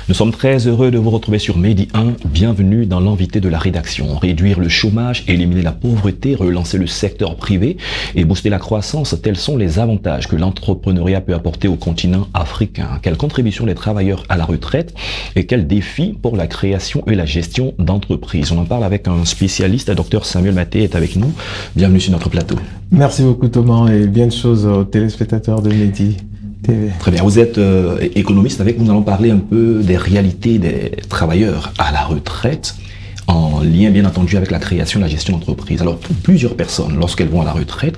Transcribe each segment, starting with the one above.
Nous sommes très heureux de vous retrouver sur Medi 1. Bienvenue dans l'invité de la rédaction. Réduire le chômage, éliminer la pauvreté, relancer le secteur privé et booster la croissance, tels sont les avantages que l'entrepreneuriat peut apporter au continent africain. Quelle contribution des travailleurs à la retraite et quels défis pour la création et la gestion d'entreprises. On en parle avec un spécialiste, Dr Samuel Maté est avec nous. Bienvenue sur notre plateau. Merci beaucoup Thomas et bien de choses aux téléspectateurs de Medi TV. Très bien, vous êtes économiste. Avec vous, nous allons parler un peu des réalités des travailleurs à la retraite, en lien bien entendu avec la création et la gestion d'entreprise. Alors pour plusieurs personnes, lorsqu'elles vont à la retraite,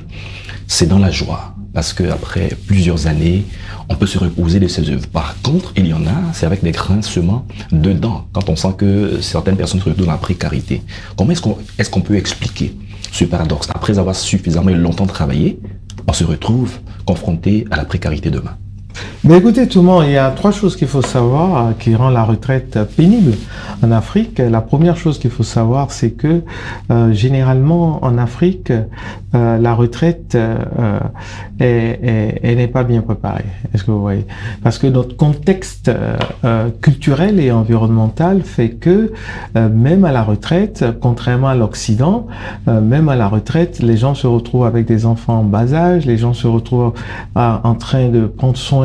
c'est dans la joie, parce qu'après plusieurs années, on peut se reposer de ses œuvres. Par contre, il y en a, c'est avec des grincements dedans, quand on sent que certaines personnes se retrouvent dans la précarité. Comment est-ce qu'on peut expliquer ce paradoxe? Après avoir suffisamment et longtemps travaillé, on se retrouve confronté à la précarité demain. Mais écoutez tout le monde, il y a trois choses qu'il faut savoir qui rend la retraite pénible en Afrique. La première chose qu'il faut savoir, c'est que généralement en Afrique, la retraite elle n'est pas bien préparée. Est-ce que vous voyez? Parce que notre contexte culturel et environnemental fait que même à la retraite, contrairement à l'Occident, même à la retraite, les gens se retrouvent avec des enfants en bas âge, les gens se retrouvent en train de prendre soin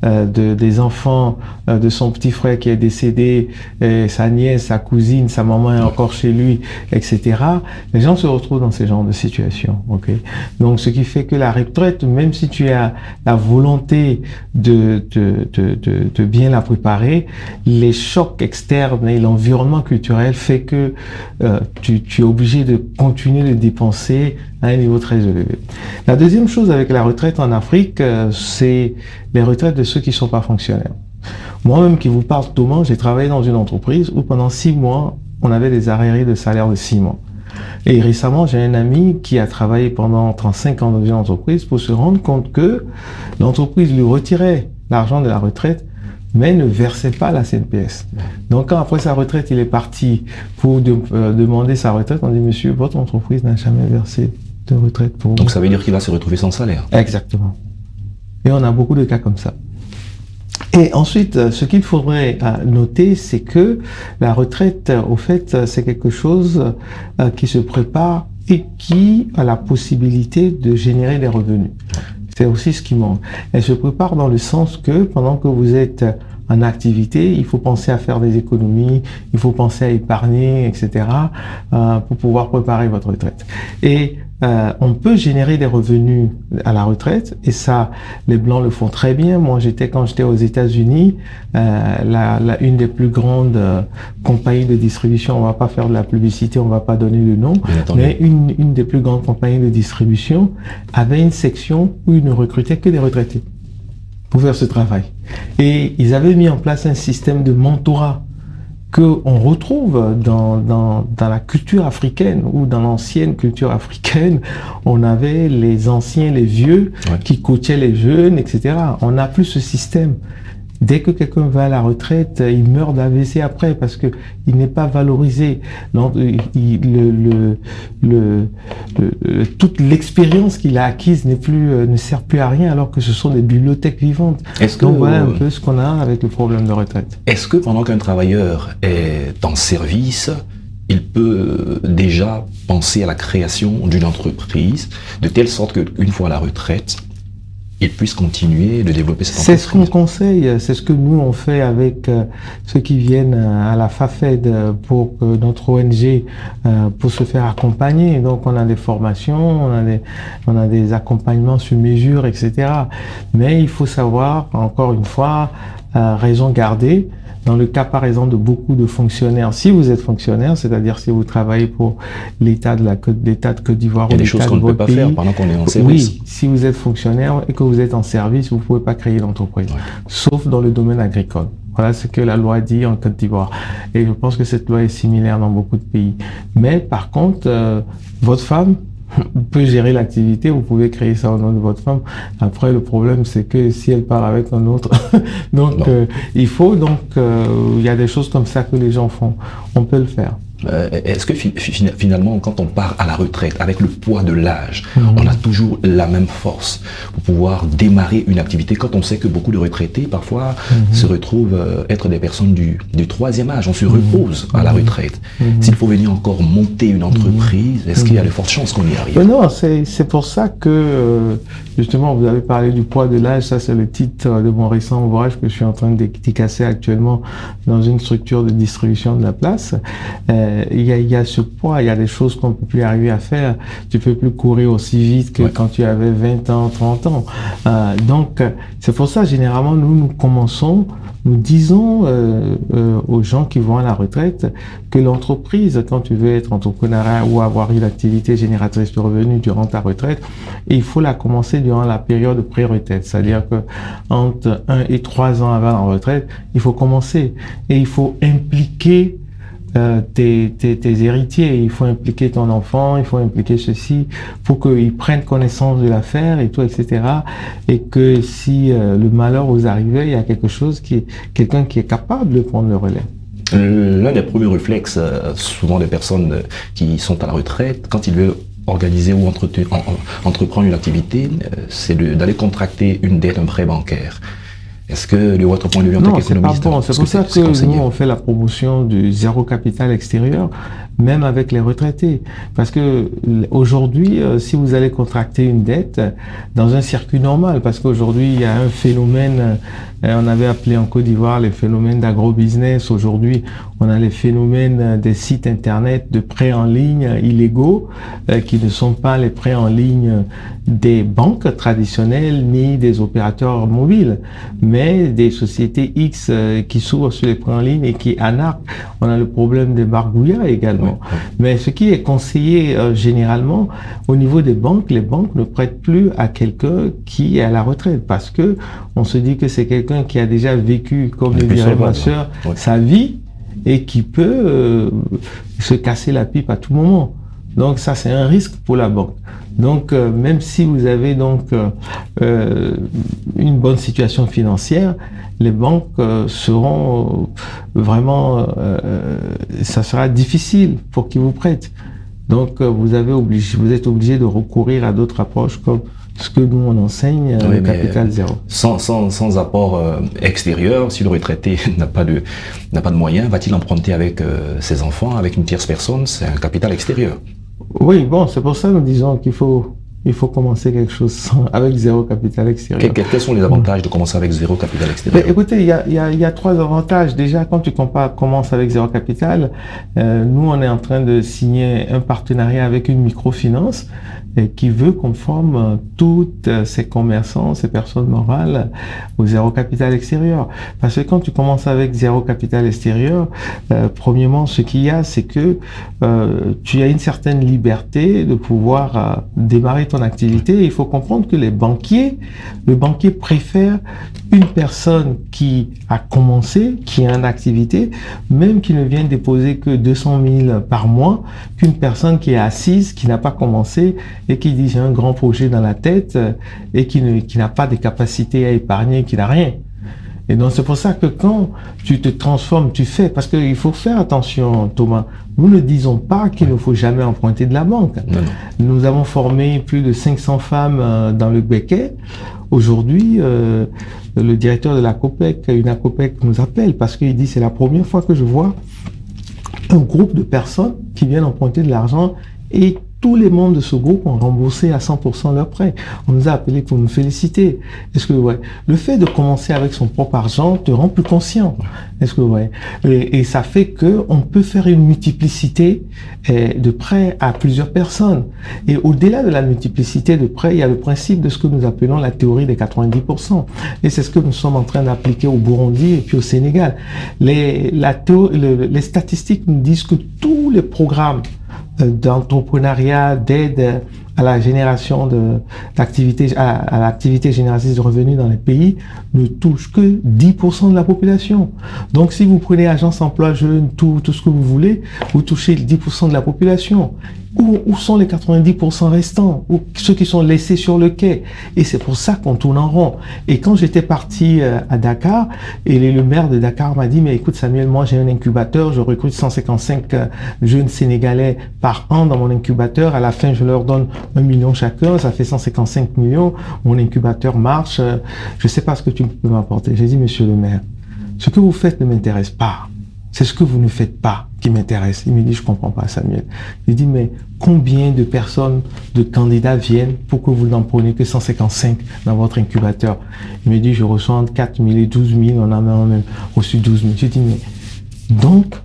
des enfants de son petit frère qui est décédé, sa nièce, sa cousine, sa maman est encore chez lui, etc. Les gens se retrouvent dans ce genre de situation. Okay? Donc, ce qui fait que la retraite, même si tu as la volonté de bien la préparer, les chocs externes et l'environnement culturel fait que tu es obligé de continuer de dépenser à un niveau très élevé. La deuxième chose avec la retraite en Afrique, c'est les retraites de ceux qui ne sont pas fonctionnaires. Moi-même qui vous parle Thomas, j'ai travaillé dans une entreprise où pendant 6 mois, on avait des arriérés de salaire de 6 mois. Et récemment, j'ai un ami qui a travaillé pendant 35 ans dans une entreprise pour se rendre compte que l'entreprise lui retirait l'argent de la retraite, mais ne versait pas la CNPS. Donc, quand après sa retraite, il est parti pour demander sa retraite, on dit, monsieur, votre entreprise n'a jamais versé de retraite pour vous. Donc, ça veut dire qu'il va se retrouver sans salaire. Exactement. Et on a beaucoup de cas comme ça. Et ensuite, ce qu'il faudrait noter, c'est que la retraite, au fait, c'est quelque chose qui se prépare et qui a la possibilité de générer des revenus. C'est aussi ce qui manque. Elle se prépare dans le sens que pendant que vous êtes en activité, il faut penser à faire des économies, il faut penser à épargner, etc. Pour pouvoir préparer votre retraite. Et on peut générer des revenus à la retraite, et ça, les Blancs le font très bien. Moi, quand j'étais aux États-Unis, une des plus grandes compagnies de distribution, on va pas faire de la publicité, on va pas donner le nom, mais une des plus grandes compagnies de distribution avait une section où ils ne recrutaient que des retraités pour faire ce travail. Et ils avaient mis en place un système de mentorat qu'on retrouve dans la culture africaine ou dans l'ancienne culture africaine. On avait les anciens, les vieux qui coachaient les jeunes, etc. On n'a plus ce système. Dès que quelqu'un va à la retraite, il meurt d'AVC après parce que il n'est pas valorisé. Donc, toute l'expérience qu'il a acquise ne sert plus à rien, alors que ce sont des bibliothèques vivantes. Donc voilà un peu ce qu'on a avec le problème de retraite. Est-ce que pendant qu'un travailleur est en service, il peut déjà penser à la création d'une entreprise, de telle sorte qu'une fois à la retraite, il puisse continuer de développer cette entreprise? C'est ce qu'on conseille, c'est ce que nous on fait avec ceux qui viennent à la FAFED pour notre ONG pour se faire accompagner. Donc on a des formations, on a des accompagnements sur mesure, etc. Mais il faut savoir, encore une fois, raison garder. Dans le cas, par exemple, de beaucoup de fonctionnaires, si vous êtes fonctionnaire, c'est-à-dire si vous travaillez pour l'État de Côte d'Ivoire ou l'État de votre pays. Il y a des choses qu'on ne peut pas faire pendant qu'on est en service. Oui, si vous êtes fonctionnaire et que vous êtes en service, vous ne pouvez pas créer l'entreprise, sauf dans le domaine agricole. Voilà ce que la loi dit en Côte d'Ivoire. Et je pense que cette loi est similaire dans beaucoup de pays. Mais par contre, votre femme peut gérer l'activité, vous pouvez créer ça au nom de votre femme. Après, le problème, c'est que si elle part avec un autre, donc il faut, il y a des choses comme ça que les gens font. On peut le faire. Est-ce que finalement, quand on part à la retraite, avec le poids de l'âge, on a toujours la même force pour pouvoir démarrer une activité quand on sait que beaucoup de retraités, parfois, se retrouvent être des personnes du troisième âge. On se repose à la retraite. S'il faut venir encore monter une entreprise, est-ce qu'il y a de fortes chances qu'on y arrive? Non, c'est pour ça que, justement, vous avez parlé du poids de l'âge. Ça, c'est le titre de mon récent ouvrage que je suis en train de dédicacer actuellement dans une structure de distribution de la place. Il y a ce poids, il y a des choses qu'on ne peut plus arriver à faire. Tu peux plus courir aussi vite que quand tu avais 20 ans, 30 ans. Donc, c'est pour ça, généralement, nous commençons, nous disons aux gens qui vont à la retraite que l'entreprise, quand tu veux être entrepreneur ou avoir une activité génératrice de revenus durant ta retraite, il faut la commencer durant la période de pré-retraite. C'est-à-dire que entre 1 et 3 ans avant la retraite, il faut commencer et il faut impliquer tes héritiers, il faut impliquer ton enfant, il faut impliquer ceci pour qu'ils prennent connaissance de l'affaire et tout, etc. Et que si le malheur vous arrivait, il y a quelqu'un qui est capable de prendre le relais. L'un des premiers réflexes, souvent des personnes qui sont à la retraite, quand ils veulent organiser ou entreprendre une activité, c'est d'aller contracter une dette, un prêt bancaire. Est-ce que, de votre point de vue en tant qu'économiste, c'est pas bon. C'est pour ça que nous, on fait la promotion du zéro capital extérieur, même avec les retraités. Parce que aujourd'hui, si vous allez contracter une dette dans un circuit normal, parce qu'aujourd'hui, il y a un phénomène, on avait appelé en Côte d'Ivoire les phénomènes d'agro-business. Aujourd'hui, on a les phénomènes des sites internet de prêts en ligne illégaux, qui ne sont pas les prêts en ligne des banques traditionnelles ni des opérateurs mobiles, mais des sociétés X qui s'ouvrent sur les prêts en ligne et qui anarquent. On a le problème des margouillas également. Oui. Mais ce qui est conseillé généralement au niveau des banques, les banques ne prêtent plus à quelqu'un qui est à la retraite parce que on se dit que c'est quelqu'un qui a déjà vécu, comme le dirait ma sœur, sa vie et qui peut se casser la pipe à tout moment. Donc ça, c'est un risque pour la banque. Donc même si vous avez donc une bonne situation financière, les banques seront vraiment, ça sera difficile pour qu'ils vous prêtent. Donc vous êtes obligé de recourir à d'autres approches comme ce que nous on enseigne, le capital zéro. Sans apport extérieur, si le retraité n'a pas de moyens, va-t-il emprunter avec ses enfants, avec une tierce personne? C'est un capital extérieur. Oui, bon, c'est pour ça que nous disons qu'il faut commencer quelque chose avec zéro capital extérieur. Quels sont les avantages de commencer avec zéro capital extérieur? Écoutez, il y a 3 avantages. Déjà, quand tu commences avec zéro capital, nous, on est en train de signer un partenariat avec une microfinance qui veut qu'on forme toutes ces commerçants, ces personnes morales au zéro capital extérieur. Parce que quand tu commences avec zéro capital extérieur, premièrement, ce qu'il y a, c'est que tu as une certaine liberté de pouvoir démarrer ton activité. Il faut comprendre que le banquier préfère une personne qui a commencé, qui a une activité, même qui ne vient déposer que 200 000 par mois, qu'une personne qui est assise, qui n'a pas commencé et qui dit j'ai un grand projet dans la tête et qui n'a pas de capacité à épargner, qui n'a rien. Et donc c'est pour ça que quand tu te transformes, tu fais, parce qu'il faut faire attention, Thomas. Nous ne disons pas qu'il ne faut jamais emprunter de la banque. Non. Nous avons formé plus de 500 femmes dans le Béquet. Aujourd'hui, le directeur de la COPEC, une ACOPEC, nous appelle parce qu'il dit c'est la première fois que je vois un groupe de personnes qui viennent emprunter de l'argent et tous les membres de ce groupe ont remboursé à 100% leurs prêts. On nous a appelés pour nous féliciter. Est-ce que le fait de commencer avec son propre argent te rend plus conscient. Est-ce que et ça fait que on peut faire une multiplicité de prêts à plusieurs personnes. Et au-delà de la multiplicité de prêts, il y a le principe de ce que nous appelons la théorie des 90%. Et c'est ce que nous sommes en train d'appliquer au Burundi et puis au Sénégal. Les statistiques nous disent que tous les programmes d'entrepreneuriat, d'aide à la génération d'activité, à l'activité génératrice de revenus dans les pays ne touche que 10% de la population. Donc, si vous prenez Agence Emploi Jeunes, tout ce que vous voulez, vous touchez 10% de la population. Où sont les 90% restants? Ou ceux qui sont laissés sur le quai? Et c'est pour ça qu'on tourne en rond. Et quand j'étais parti à Dakar, et le maire de Dakar m'a dit, mais écoute Samuel, moi j'ai un incubateur, je recrute 155 jeunes Sénégalais par an dans mon incubateur. À la fin, je leur donne 1 million chacun, ça fait 155 millions. Mon incubateur marche. Je sais pas ce que tu peux m'apporter. J'ai dit, monsieur le maire, ce que vous faites ne m'intéresse pas. C'est ce que vous ne faites pas qui m'intéresse. Il me dit, je comprends pas, Samuel. Il dit, mais combien de personnes, de candidats viennent pour que vous n'en preniez que 155 dans votre incubateur? Il me dit, je reçois entre 4 000 et 12 000. On a même reçu 12 000. J'ai dit, mais donc,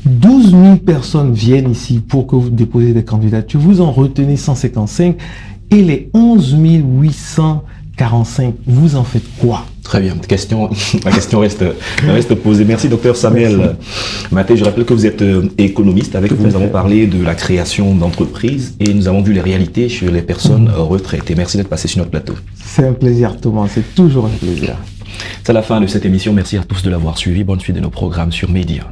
12 000 personnes viennent ici pour que vous déposiez des candidatures. Vous en retenez 155 et les 11 845, vous en faites quoi? Très bien. La question reste posée. Merci, docteur Samuel Maté. Je rappelle que vous êtes économiste. Avec vous, nous avons parlé de la création d'entreprises et nous avons vu les réalités chez les personnes retraitées. Merci d'être passé sur notre plateau. C'est un plaisir, Thomas. C'est toujours un plaisir. C'est la fin de cette émission. Merci à tous de l'avoir suivi. Bonne suite de nos programmes sur Média.